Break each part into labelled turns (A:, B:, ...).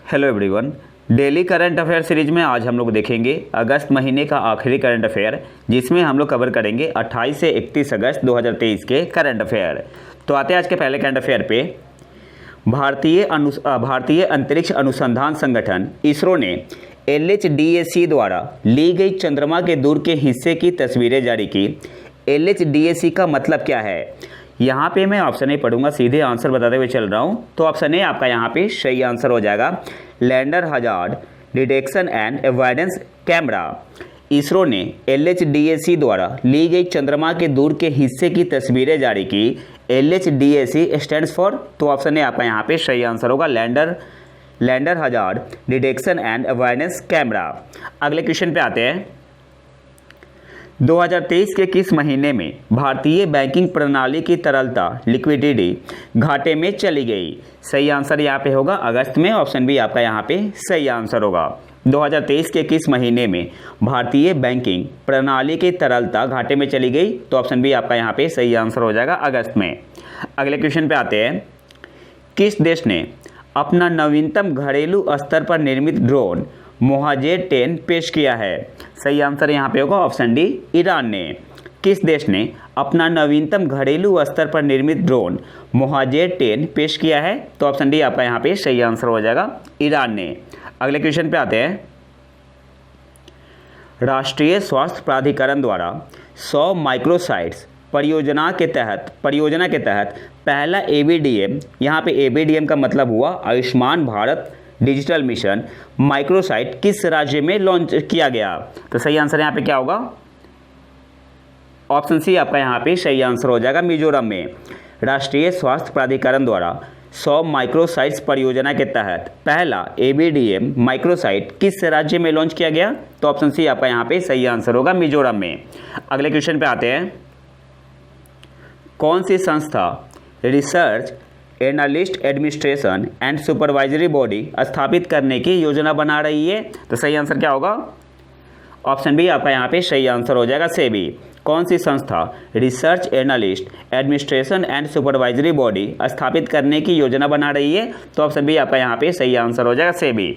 A: Hello everyone. Daily current affair series में आज हम लोग देखेंगे अगस्त महीने का आखिरी करंट अफेयर, जिसमें हम लोग कवर करेंगे 28 से 31 अगस्त 2023 के करंट अफेयर। तो आते हैं आज के पहले करंट अफेयर पे। भारतीय अंतरिक्ष अनुसंधान संगठन इसरो ने LHDAC द्वारा ली गई चंद्रमा के दूर के हिस्से की तस्वीरें जारी की। LHDAC का मतलब क्या है? यहाँ पे मैं ऑप्शन ए पढ़ूंगा, सीधे आंसर बताते हुए चल रहा हूँ। तो ऑप्शन ए आपका यहाँ पे सही आंसर हो जाएगा, lander hazard detection and avoidance camera. ISRO ने LHDAC द्वारा ली गई चंद्रमा के दूर के हिस्से की तस्वीरें जारी की। LHDAC स्टैंड्स फॉर, तो ऑप्शन ए आपका यहाँ पे सही आंसर होगा, lander hazard detection and avoidance camera. अगले क्वेश्चन पे आते हैं। 2023 के किस महीने में भारतीय बैंकिंग प्रणाली की तरलता लिक्विडिटी घाटे में चली गई? सही आंसर यहाँ पे होगा अगस्त में, ऑप्शन बी आपका यहाँ पे सही आंसर होगा। 2023 के किस महीने में भारतीय बैंकिंग प्रणाली की तरलता घाटे में चली गई? तो ऑप्शन बी आपका यहाँ पे सही आंसर हो जाएगा अगस्त में। अगले क्वेश्चन पे आते हैं। किस देश ने अपना नवीनतम घरेलू स्तर पर निर्मित ड्रोन मोहाजेर 10 पेश किया है? सही आंसर यहाँ पे होगा ऑप्शन डी, ईरान ने। किस देश ने अपना नवीनतम घरेलू स्तर पर निर्मित ड्रोन मोहाजेर 10 पेश किया है? तो ऑप्शन डी आपका यहाँ पे सही आंसर हो जाएगा, ईरान ने। अगले क्वेश्चन पे आते हैं। राष्ट्रीय स्वास्थ्य प्राधिकरण द्वारा 100 माइक्रोसाइट्स परियोजना के तहत पहला ABDM, यहाँ पे ABDM का मतलब हुआ Ayushman Bharat digital mission, microsite किस राज्य में लॉन्च किया गया? तो सही आंसर यहाँ पे क्या होगा? ऑप्शन सी आपका यहाँ पे सही आंसर हो जाएगा, मिजोरम में। राष्ट्रीय स्वास्थ्य प्राधिकरण द्वारा 100 माइक्रोसाइट्स परियोजना के तहत पहला ABDM माइक्रोसाइट किस राज्य में लॉन्च किया गया? तो ऑप्शन सी आपका यहाँ पे सही आंसर होगा, मिजोरम में। अगले क्वेश्चन पे आते हैं। कौन सी संस्था research analyst administration and supervisory body स्थापित करने की योजना बना रही है? तो सही आंसर क्या होगा? ऑप्शन बी आपका यहाँ पे सही आंसर हो जाएगा, सेबी। कौन सी संस्था research analyst administration and supervisory body स्थापित करने की योजना बना रही है? तो ऑप्शन बी आपका यहाँ पे सही आंसर हो जाएगा, सेबी।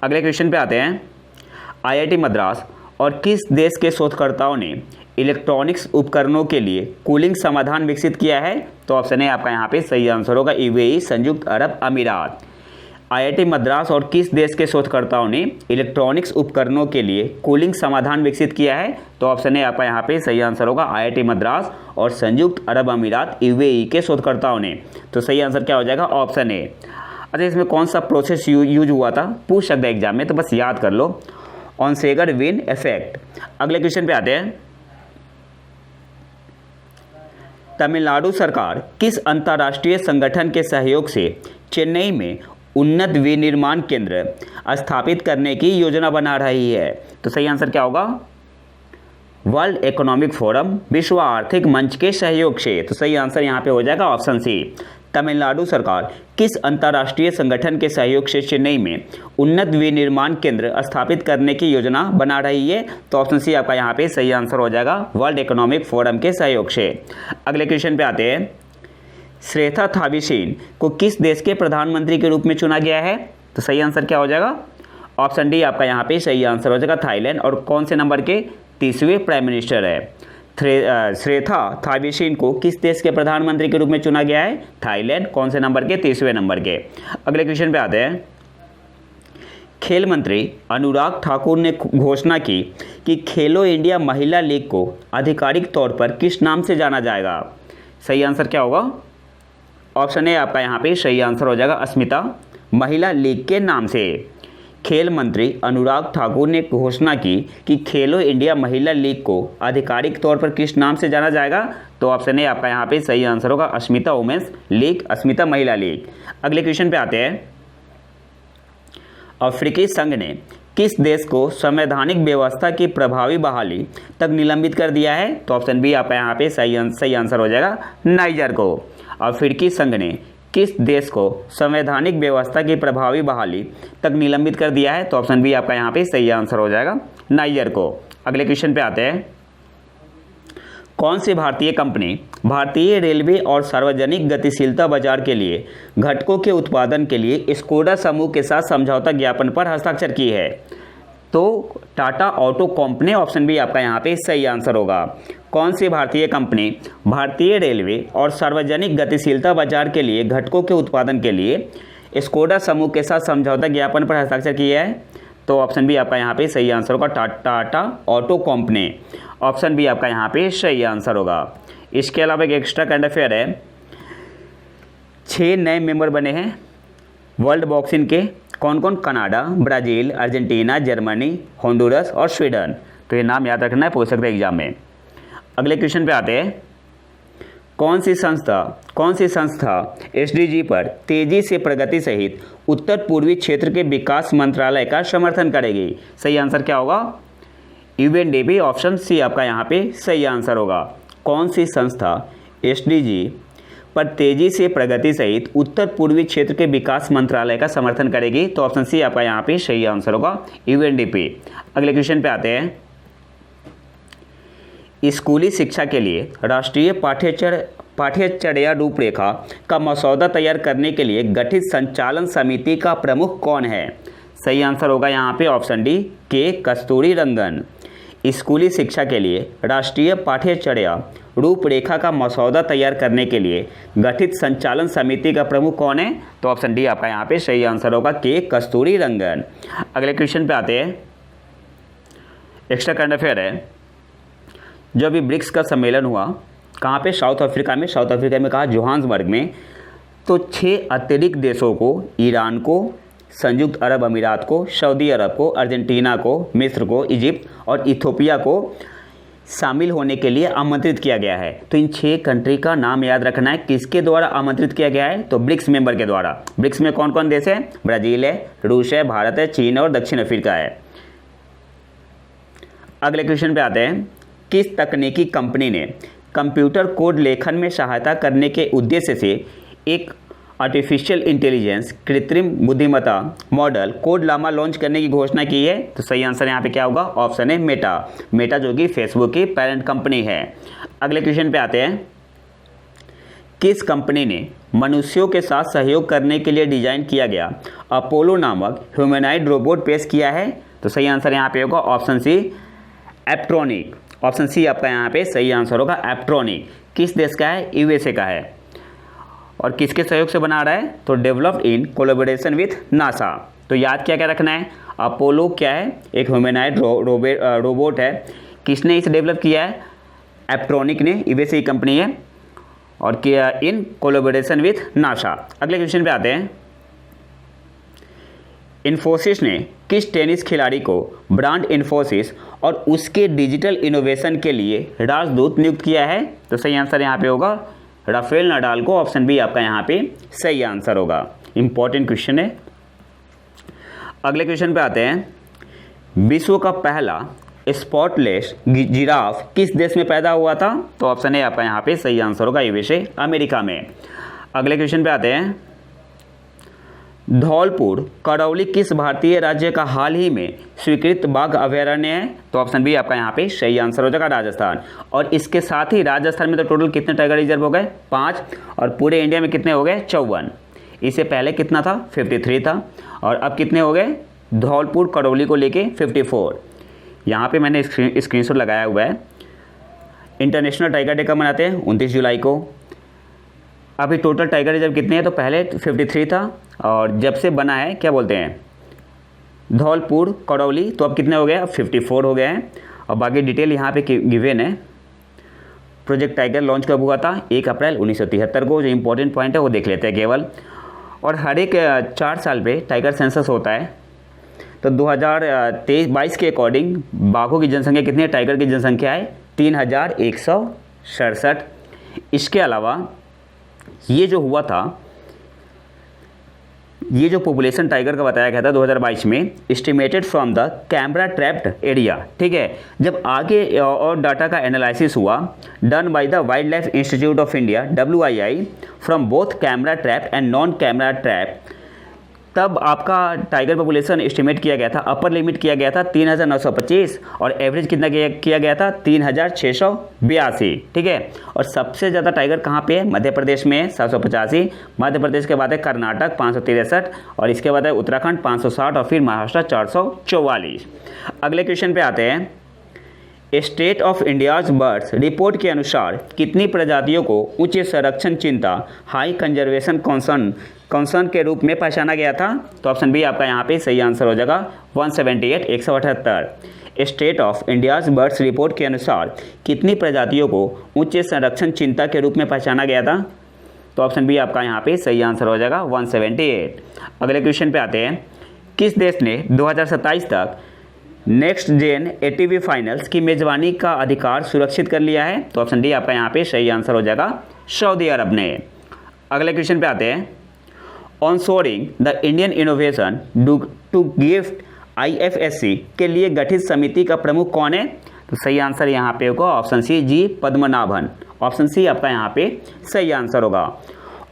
A: अगले क्वेश्चन पे आते हैं। IIT मद्रास और किस देश के शोधकर्ताओं ने इलेक्ट्रॉनिक्स उपकरणों के लिए कूलिंग समाधान विकसित किया है? तो ऑप्शन ए आपका यहाँ पे सही आंसर होगा, UAE, संयुक्त अरब अमीरात। IIT मद्रास और किस देश के शोधकर्ताओं ने इलेक्ट्रॉनिक्स उपकरणों के लिए कूलिंग समाधान विकसित किया है? तो ऑप्शन ए आपका यहाँ पे सही आंसर होगा, IIT मद्रास और संयुक्त अरब अमीरात UAE के शोधकर्ताओं ने। तो सही आंसर क्या हो जाएगा? Option A. अच्छा, इसमें कौन सा प्रोसेस यूज हुआ था पूछ सकता है एग्जाम में, तो बस याद कर लो, ऑनसेगर विन इफेक्ट। अगले क्वेश्चन पे आते हैं। तमिलनाडु सरकार किस अंतर्राष्ट्रीय संगठन के सहयोग से चेन्नई में उन्नत विनिर्माण केंद्र स्थापित करने की योजना बना रही है? तो सही आंसर क्या होगा? वर्ल्ड इकोनॉमिक फोरम, विश्व आर्थिक मंच के सहयोग से। तो सही आंसर यहाँ पे हो जाएगा ऑप्शन सी। तमिलनाडु सरकार किस अंतर्राष्ट्रीय संगठन के सहयोग से चेन्नई में उन्नत विनिर्माण केंद्र स्थापित करने की योजना बना रही है? तो ऑप्शन सी आपका यहाँ पे सही आंसर हो जाएगा, वर्ल्ड इकोनॉमिक फोरम के सहयोग से। अगले क्वेश्चन पे आते हैं। श्रेथा थाबीसीन को किस देश के प्रधानमंत्री के रूप में चुना गया है? तो सही आंसर क्या हो जाएगा? ऑप्शन डी आपका यहाँ पे सही आंसर हो जाएगा, थाईलैंड। और कौन से नंबर के? 30वें प्राइम मिनिस्टर है। श्रेथा थाबीसीन को किस देश के प्रधानमंत्री के रूप में चुना गया है? थाईलैंड। कौन से नंबर के? 30वें नंबर के। अगले क्वेश्चन पे आते हैं। खेल मंत्री अनुराग ठाकुर ने घोषणा की कि खेलो इंडिया महिला लीग को आधिकारिक तौर पर किस नाम से जाना जाएगा? सही आंसर क्या होगा? ऑप्शन ए आपका यहाँ पे सही आंसर हो जाएगा, अस्मिता महिला लीग के नाम से। खेल मंत्री अनुराग ठाकुर ने घोषणा की कि खेलो इंडिया महिला लीग को आधिकारिक तौर पर किस नाम से जाना जाएगा? तो ऑप्शन ए आपका यहाँ पे सही आंसर होगा, अस्मिता वुमेन्स लीग, अस्मिता महिला लीग। अगले क्वेश्चन पे आते हैं। अफ्रीकी संघ ने किस देश को संवैधानिक व्यवस्था की प्रभावी बहाली तक निलंबित कर दिया है? तो ऑप्शन बी आपका यहाँ पे सही आंसर हो जाएगा, नाइजर को। अफ्रीकी संघ ने किस देश को संवैधानिक व्यवस्था की प्रभावी बहाली तक निलंबित कर दिया है? तो ऑप्शन बी आपका यहाँ पे सही आंसर हो जाएगा, नाइजर को। अगले क्वेश्चन पे आते हैं। कौन सी भारतीय कंपनी भारतीय रेलवे और सार्वजनिक गतिशीलता बाजार के लिए घटकों के उत्पादन के लिए स्कोडा समूह के साथ समझौता ज्ञापन पर हस्ताक्षर की है? तो Tata auto company, option B आपका यहाँ पे सही आंसर होगा। कौन सी भारतीय कंपनी भारतीय रेलवे और सार्वजनिक गतिशीलता बाजार के लिए घटकों के उत्पादन के लिए स्कोडा समूह के साथ समझौता ज्ञापन पर हस्ताक्षर किया है? तो ऑप्शन बी आपका यहाँ पे सही आंसर होगा, Tata auto company. Option B आपका यहाँ पे सही आंसर होगा। इसके अलावा एक एक्स्ट्रा करंट अफेयर है, 6 नए मेंबर बने हैं वर्ल्ड बॉक्सिंग के। कौन कौन? Canada, Brazil, Argentina, Germany, Honduras और स्वीडन। तो ये नाम याद रखना है पूछ सकते हैं एग्जाम में। अगले क्वेश्चन पे आते हैं, कौन सी संस्था एसडीजी पर तेजी से प्रगति सहित उत्तर पूर्वी क्षेत्र के विकास मंत्रालय का समर्थन करेगी? सही आंसर क्या होगा? यूएनडीपी। ऑप्शन सी आपका यहाँ पे सही आंसर होगा। कौन सी संस्था एसडीजी पर तेजी से प्रगति सहित उत्तर पूर्वी क्षेत्र के विकास मंत्रालय का समर्थन करेगी? तो ऑप्शन सी आपका यहाँ पे सही आंसर होगा, यूएनडीपी। अगले क्वेश्चन पे आते हैं, स्कूली शिक्षा के लिए राष्ट्रीय पाठ्यचर्या रूपरेखा का मसौदा तैयार करने के लिए गठित संचालन समिति का प्रमुख कौन है? सही आंसर होगा यहाँ पे ऑप्शन डी, के कस्तूरीरंगन। स्कूली शिक्षा के लिए राष्ट्रीय पाठ्यचर्या रूपरेखा का मसौदा तैयार करने के लिए गठित संचालन समिति का प्रमुख कौन है? तो ऑप्शन डी आपका यहाँ पे सही आंसर होगा, के कस्तूरीरंगन। अगले क्वेश्चन पे आते हैं, एक्स्ट्रा करंट अफेयर है, जो अभी ब्रिक्स का सम्मेलन हुआ कहाँ पे? साउथ अफ्रीका में कहा जोहान्सबर्ग में। तो 6 अतिरिक्त देशों को, ईरान को, संयुक्त अरब अमीरात को, सऊदी अरब को, अर्जेंटीना को, मिस्र को, इजिप्ट और इथियोपिया को शामिल होने के लिए आमंत्रित किया गया है। तो इन 6 कंट्री का नाम याद रखना है, किसके द्वारा आमंत्रित किया गया है? तो ब्रिक्स मेंबर के द्वारा। ब्रिक्स में कौन कौन देश है? ब्राज़ील है, रूस है, भारत है, चीन और दक्षिण अफ्रीका है। अगले क्वेश्चन पे आते हैं, किस तकनीकी कंपनी ने कंप्यूटर कोड लेखन में सहायता करने के उद्देश्य से एक आर्टिफिशियल इंटेलिजेंस कृत्रिम बुद्धिमत्ता मॉडल कोड लामा लॉन्च करने की घोषणा की है? तो सही आंसर यहाँ पे क्या होगा? ऑप्शन है मेटा जो कि फेसबुक की पेरेंट कंपनी है। अगले क्वेश्चन पे आते हैं, किस कंपनी ने मनुष्यों के साथ सहयोग करने के लिए डिजाइन किया गया अपोलो नामक ह्यूमैनॉइड रोबोट पेश किया है? तो सही आंसर यहाँ पे होगा ऑप्शन सी, एप्ट्रॉनिक। ऑप्शन सी आपका यहाँ पे सही आंसर होगा, एप्ट्रॉनिक। किस देश का है? यूएसए का है। और किसके सहयोग से बना रहा है? तो developed in collaboration with NASA. तो याद क्या क्या रखना है? अपोलो क्या है? एक ह्यूमैनॉइड रोबोट है। किसने इसे डेवलप किया है? एप्ट्रॉनिक ने, यूएसए की कंपनी है, और किया इन कोलैबोरेशन विथ नासा। अगले क्वेश्चन पे आते हैं, इन्फोसिस ने किस टेनिस खिलाड़ी को ब्रांड इन्फोसिस और उसके डिजिटल इनोवेशन के लिए राजदूत नियुक्त किया है? तो सही आंसर यहाँ पे होगा राफेल नडाल को। ऑप्शन बी आपका यहाँ पे सही आंसर होगा। इंपॉर्टेंट क्वेश्चन है। अगले क्वेश्चन पे आते हैं, विश्व का पहला स्पॉटलेस जिराफ किस देश में पैदा हुआ था? तो ऑप्शन ए आपका यहाँ पे सही आंसर होगा, यूएसए अमेरिका में। अगले क्वेश्चन पे आते हैं, धौलपुर करौली किस भारतीय राज्य का हाल ही में स्वीकृत बाघ अभयारण्य है? तो ऑप्शन बी आपका यहाँ पे सही आंसर हो जाएगा, राजस्थान। और इसके साथ ही राजस्थान में तो टोटल कितने टाइगर रिजर्व हो गए? 5। और पूरे इंडिया में कितने हो गए? 54। इससे पहले कितना था? 53 था। और अब कितने हो गए? धौलपुर करौली को लेके 54। यहाँ पे मैंने स्क्रीनशॉट लगाया हुआ है। इंटरनेशनल टाइगर डे कब मनाते हैं? 29 जुलाई को। अभी टोटल टाइगर रिजर्व कितने हैं? तो पहले 53 था, और जब से बना है क्या बोलते हैं, धौलपुर करौली, तो अब कितने हो गए? अब 54 हो गए हैं। और बाकी डिटेल यहाँ पे गिवन है। प्रोजेक्ट टाइगर लॉन्च कब हुआ था? 1 अप्रैल 1973 को। जो इंपॉर्टेंट पॉइंट है वो देख लेते हैं केवल। और हर एक 4 साल पे टाइगर सेंसस होता है। तो 2023-22 के अकॉर्डिंग बाघों की जनसंख्या कितनी है? टाइगर की जनसंख्या है 3167। इसके अलावा ये जो हुआ था, ये जो पॉपुलेशन टाइगर का बताया गया था 2022 में, estimated from the camera trapped area, ठीक है। जब आगे और डाटा का एनालिसिस हुआ done by the wild life institute of India WII from both camera trap and non camera trap, तब आपका टाइगर पॉपुलेशन एस्टिमेट किया गया था, अपर लिमिट किया गया था 3925 और एवरेज कितना किया गया था 3682, ठीक है। और सबसे ज़्यादा टाइगर कहाँ पे है? मध्य प्रदेश में 785, मध्य प्रदेश के बाद है कर्नाटक 563 और इसके बाद है उत्तराखंड 560 और फिर महाराष्ट्र 444। अगले क्वेश्चन पे आते हैं। State of India's birds report के अनुसार कितनी प्रजातियों को उच्च संरक्षण चिंता हाई कंजर्वेशन कंसर्न के रूप में पहचाना गया था? तो ऑप्शन बी आपका यहाँ पे सही आंसर हो जाएगा 178 178। State of India's birds report के अनुसार कितनी प्रजातियों को उच्च संरक्षण चिंता के रूप में पहचाना गया था? तो ऑप्शन बी आपका यहाँ पे सही आंसर हो जाएगा 178। अगले क्वेश्चन पे आते हैं। किस देश ने 2027 तक नेक्स्ट जेन एटीवी फाइनल्स की मेजबानी का अधिकार सुरक्षित कर लिया है? तो ऑप्शन डी आपका यहाँ पे सही आंसर हो जाएगा सऊदी अरब ने। अगले क्वेश्चन पे आते हैं। Onshoring the Indian innovation to GIFT IFSC के लिए गठित समिति का प्रमुख कौन है? तो सही आंसर यहाँ पे होगा option C G Padmanabhan. Option C आपका यहाँ पे सही आंसर होगा।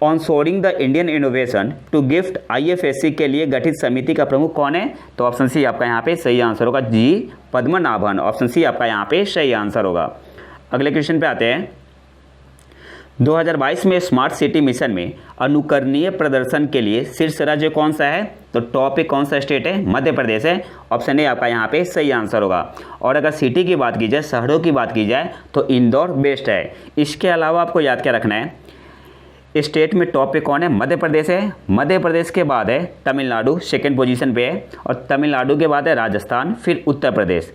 A: Onshoring the Indian innovation to GIFT IFSC के लिए गठित समिति का प्रमुख कौन है? तो ऑप्शन सी आपका यहाँ पे सही आंसर होगा जी पद्मनाभन। ऑप्शन सी आपका यहाँ पे सही आंसर होगा। अगले क्वेश्चन पे आते हैं। 2022 में स्मार्ट सिटी मिशन में अनुकरणीय प्रदर्शन के लिए शीर्ष राज्य कौन सा है? तो टॉप पे कौन सा स्टेट है? मध्य प्रदेश है। ऑप्शन ए आपका यहाँ पे सही आंसर होगा। और अगर सिटी की बात की जाए, शहरों की बात की जाए, तो इंदौर बेस्ट है। इसके अलावा आपको याद क्या रखना है, स्टेट में टॉप पे कौन है? मध्य प्रदेश है। मध्य प्रदेश के बाद है तमिलनाडु, सेकंड पोजीशन पे है। और तमिलनाडु के बाद है राजस्थान, फिर उत्तर प्रदेश।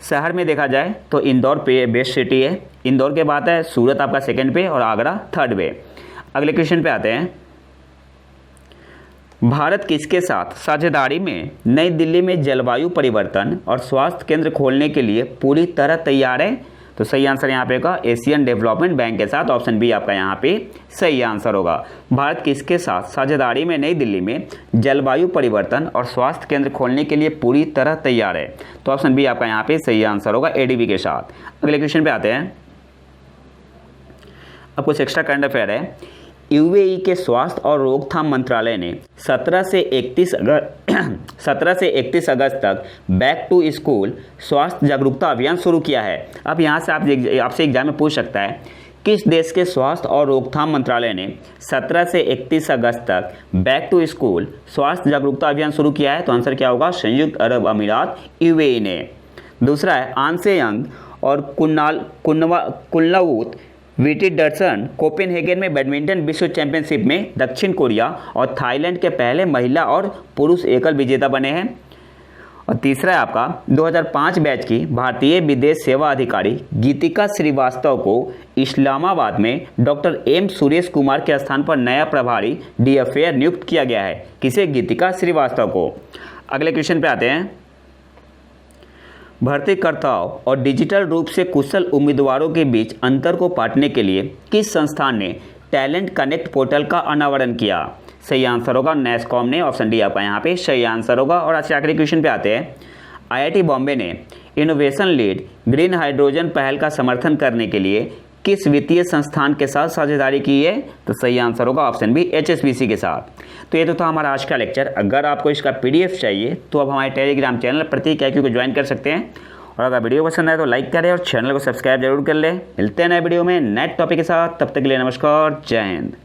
A: शहर में देखा जाए तो इंदौर पे बेस्ट सिटी है। इंदौर के बाद है सूरत आपका सेकंड पे और आगरा थर्ड पे। अगले क्वेश्चन पे आते हैं। भारत किसके साथ साझेदारी में नई दिल्ली में जलवायु परिवर्तन और स्वास्थ्य केंद्र खोलने के लिए पूरी तरह तैयार है? तो सही आंसर यहाँ पे होगा एशियन डेवलपमेंट बैंक के साथ। ऑप्शन बी आपका यहाँ पे सही आंसर होगा। भारत किसके साथ साझेदारी में नई दिल्ली में जलवायु परिवर्तन और स्वास्थ्य केंद्र खोलने के लिए पूरी तरह तैयार है? तो ऑप्शन बी आपका यहाँ पे सही आंसर होगा ADB के साथ। अगले क्वेश्चन पे आते हैं। अब कुछ एक्स्ट्रा करंट अफेयर है। UAE के स्वास्थ्य और रोकथाम मंत्रालय ने 17 से 31 अगस्त तक बैक टू स्कूल स्वास्थ्य जागरूकता अभियान शुरू किया है। अब यहाँ से आपसे एग्जाम में पूछ सकता है, किस देश के स्वास्थ्य और रोकथाम मंत्रालय ने 17 से 31 अगस्त तक बैक टू स्कूल स्वास्थ्य जागरूकता अभियान शुरू किया है? तो आंसर क्या होगा? संयुक्त अरब अमीरात UAE ने। दूसरा है आंसे यंग और कुल्लावूत विटिडर्सन कोपेनहेगन में बैडमिंटन विश्व चैंपियनशिप में दक्षिण कोरिया और थाईलैंड के पहले महिला और पुरुष एकल विजेता बने हैं। और तीसरा है आपका 2005 बैच की भारतीय विदेश सेवा अधिकारी गीतिका श्रीवास्तव को इस्लामाबाद में डॉक्टर M सुरेश कुमार के स्थान पर नया प्रभारी DFA नियुक्त किया गया है। किसे? गीतिका श्रीवास्तव को। अगले क्वेश्चन पे आते हैं। भर्तीकर्ताओं और डिजिटल रूप से कुशल उम्मीदवारों के बीच अंतर को पाटने के लिए किस संस्थान ने टैलेंट कनेक्ट पोर्टल का अनावरण किया? सही आंसर होगा NASSCOM ने। ऑप्शन डी आपका यहाँ पे सही आंसर होगा। और आज के आखिरी क्वेश्चन पे आते हैं। IIT बॉम्बे ने इनोवेशन लीड ग्रीन हाइड्रोजन पहल का समर्थन करने के लिए किस वित्तीय संस्थान के साथ साझेदारी की है? तो सही आंसर होगा ऑप्शन बी HSBC के साथ। तो ये तो था हमारा आज का लेक्चर। अगर आपको इसका PDF चाहिए तो आप हमारे टेलीग्राम चैनल प्रतीक IQ को ज्वाइन कर सकते हैं। और अगर वीडियो पसंद आए तो लाइक करें और चैनल को सब्सक्राइब जरूर कर लें। मिलते हैं नए वीडियो में नए टॉपिक के साथ। तब तक के लिए नमस्कार, जय हिंद।